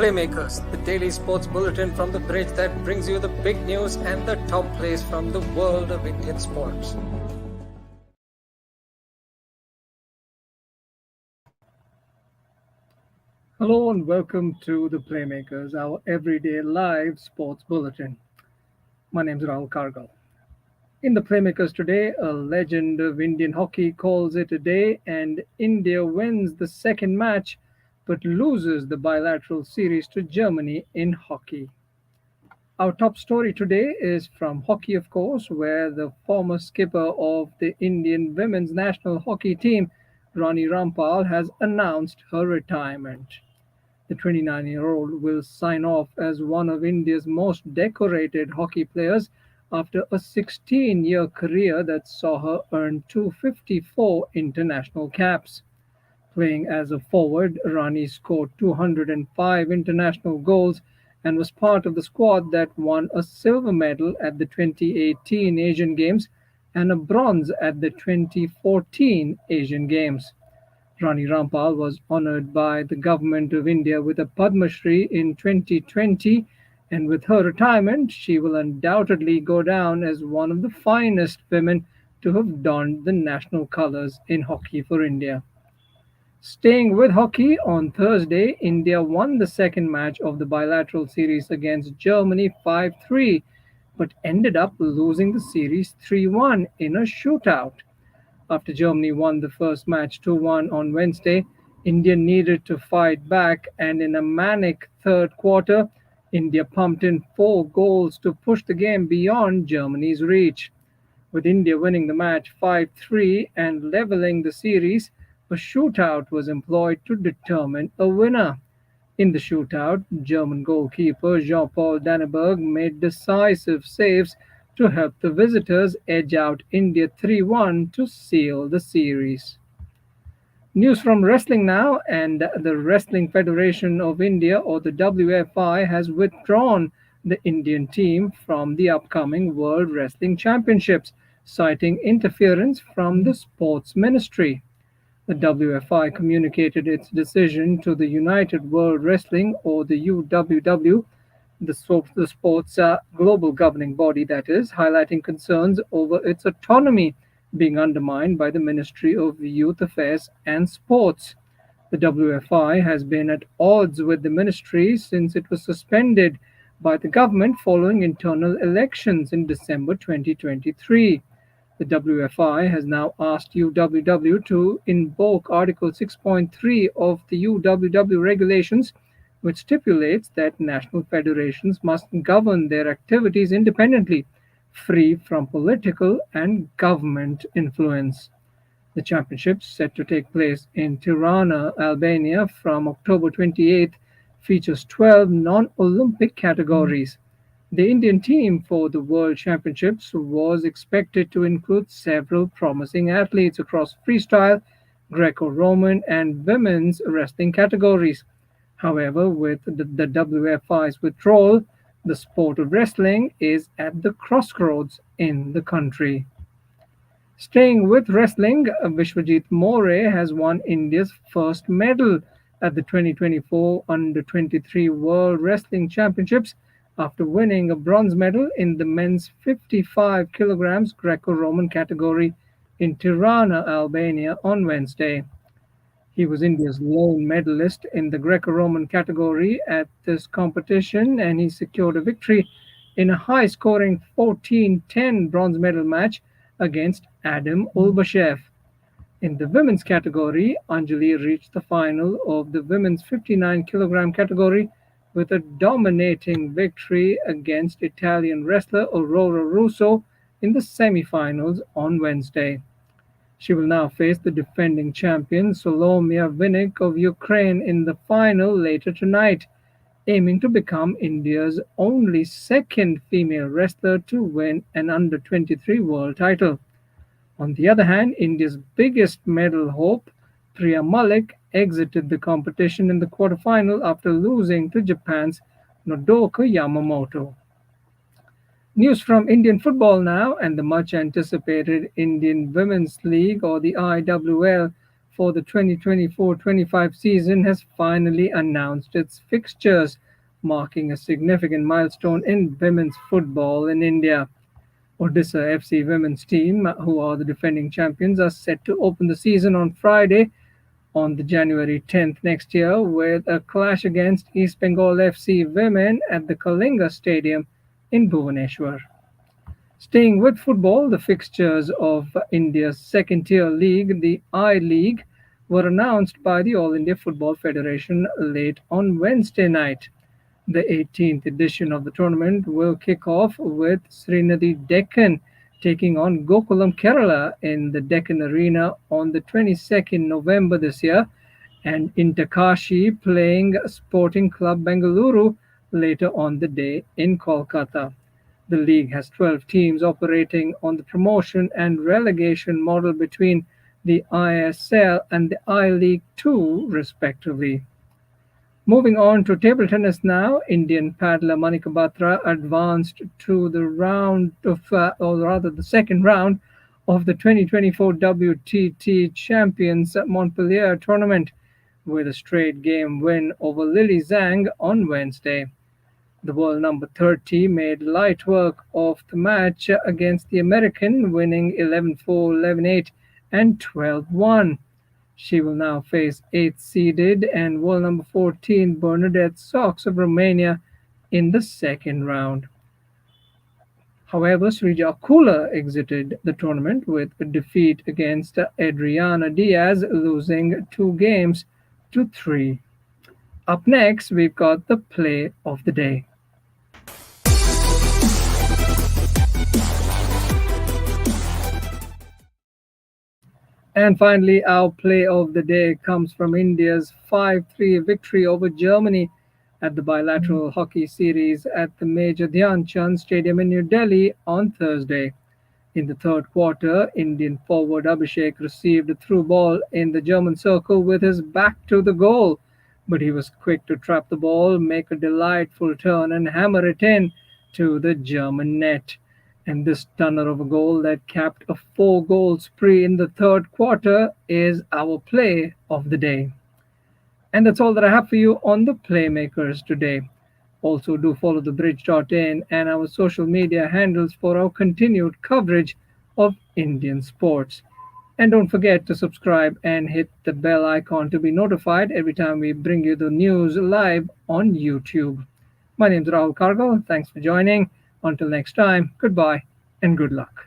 Playmakers, the daily sports bulletin from the bridge that brings you the big news and the top plays from the world of Indian sports. Hello and welcome to the Playmakers, our everyday live sports bulletin. My name is Rahul Kargal. In the Playmakers today, a legend of Indian hockey calls it a day, and India wins the second match but loses the bilateral series to Germany in hockey. Our top story today is from hockey, of course, where the former skipper of the Indian women's national hockey team, Rani Rampal, has announced her retirement. The 29-year-old will sign off as one of India's most decorated hockey players after a 16-year career that saw her earn 254 international caps. Playing as a forward, Rani scored 205 international goals and was part of the squad that won a silver medal at the 2018 Asian Games and a bronze at the 2014 Asian Games. Rani Rampal was honored by the Government of India with a Padma Shri in 2020, and with her retirement, she will undoubtedly go down as one of the finest women to have donned the national colours in hockey for India. Staying with hockey, on Thursday, India won the second match of the bilateral series against Germany 5-3, but ended up losing the series 3-1 in a shootout. After Germany won the first match 2-1 on Wednesday, India needed to fight back, and in a manic third quarter, India pumped in 4 goals to push the game beyond Germany's reach. With India winning the match 5-3 and leveling the series, a shootout was employed to determine a winner. In the shootout, German goalkeeper Jean-Paul Danneberg made decisive saves to help the visitors edge out India 3-1 to seal the series. News from wrestling now, and the Wrestling Federation of India, or the WFI, has withdrawn the Indian team from the upcoming World Wrestling Championships, citing interference from the Sports Ministry. The WFI communicated its decision to the United World Wrestling, or the UWW, the sport's global governing body, that is, highlighting concerns over its autonomy being undermined by the Ministry of Youth Affairs and Sports. The WFI has been at odds with the ministry since it was suspended by the government following internal elections in December 2023. The WFI has now asked UWW to invoke Article 6.3 of the UWW regulations, which stipulates that national federations must govern their activities independently, free from political and government influence. The championships, set to take place in Tirana, Albania from October 28th, features 12 non-Olympic categories. The Indian team for the World Championships was expected to include several promising athletes across freestyle, Greco-Roman, and women's wrestling categories. However, with the WFI's withdrawal, the sport of wrestling is at the crossroads in the country. Staying with wrestling, Vishwajit More has won India's first medal at the 2024 Under-23 World Wrestling Championships after winning a bronze medal in the men's 55 kilograms Greco-Roman category in Tirana, Albania on Wednesday. He was India's lone medalist in the Greco-Roman category at this competition, and he secured a victory in a high-scoring 14-10 bronze medal match against Adam Ulbashev. In the women's category, Anjali reached the final of the women's 59-kilogram category with a dominating victory against Italian wrestler Aurora Russo in the semi-finals on Wednesday. She will now face the defending champion Solomia Vinnik of Ukraine in the final later tonight, aiming to become India's only second female wrestler to win an under-23 world title. On the other hand, India's biggest medal hope, Priya Malik, exited the competition in the quarterfinal after losing to Japan's Nodoka Yamamoto. News from Indian football now, and the much anticipated Indian Women's League, or the IWL, for the 2024-25 season has finally announced its fixtures, marking a significant milestone in women's football in India. Odisha FC women's team, who are the defending champions, are set to open the season on Friday on the January 10th next year with a clash against East Bengal FC women at the Kalinga Stadium in Bhubaneswar. Staying with football, the fixtures of India's second-tier league, the I-League, were announced by the All India Football Federation late on Wednesday night. The 18th edition of the tournament will kick off with Srinadi Deccan taking on Gokulam Kerala in the Deccan Arena on the 22nd November this year, and Interkashi playing Sporting Club Bengaluru later on the day in Kolkata. The league has 12 teams operating on the promotion and relegation model between the ISL and the I-League 2, respectively. Moving on to table tennis now, Indian paddler Manika Batra advanced to the round of, or rather the second round of the 2024 WTT Champions Montpellier tournament with a straight game win over Lily Zhang on Wednesday. The world number 30 made light work of the match against the American, winning 11-4, 11-8, and 12-1. She will now face 8th seeded and world number 14 Bernadette Sox of Romania in the second round. However, Srija Kula exited the tournament with a defeat against Adriana Diaz, losing 2 games to 3. Up next, we've got the play of the day. And finally, our play of the day comes from India's 5-3 victory over Germany at the bilateral hockey series at the Major Dhyan Chand Stadium in New Delhi on Thursday. In the third quarter, Indian forward Abhishek received a through ball in the German circle with his back to the goal, but he was quick to trap the ball, make a delightful turn, and hammer it in to the German net. And this stunner of a goal that capped a 4-goal spree in the third quarter is our play of the day. And that's all that I have for you on the Playmakers today. Also, do follow the bridge.in and our social media handles for our continued coverage of Indian sports. And don't forget to subscribe and hit the bell icon to be notified every time we bring you the news live on YouTube. My name is Rahul Kargal. Thanks for joining. Until next time, goodbye and good luck.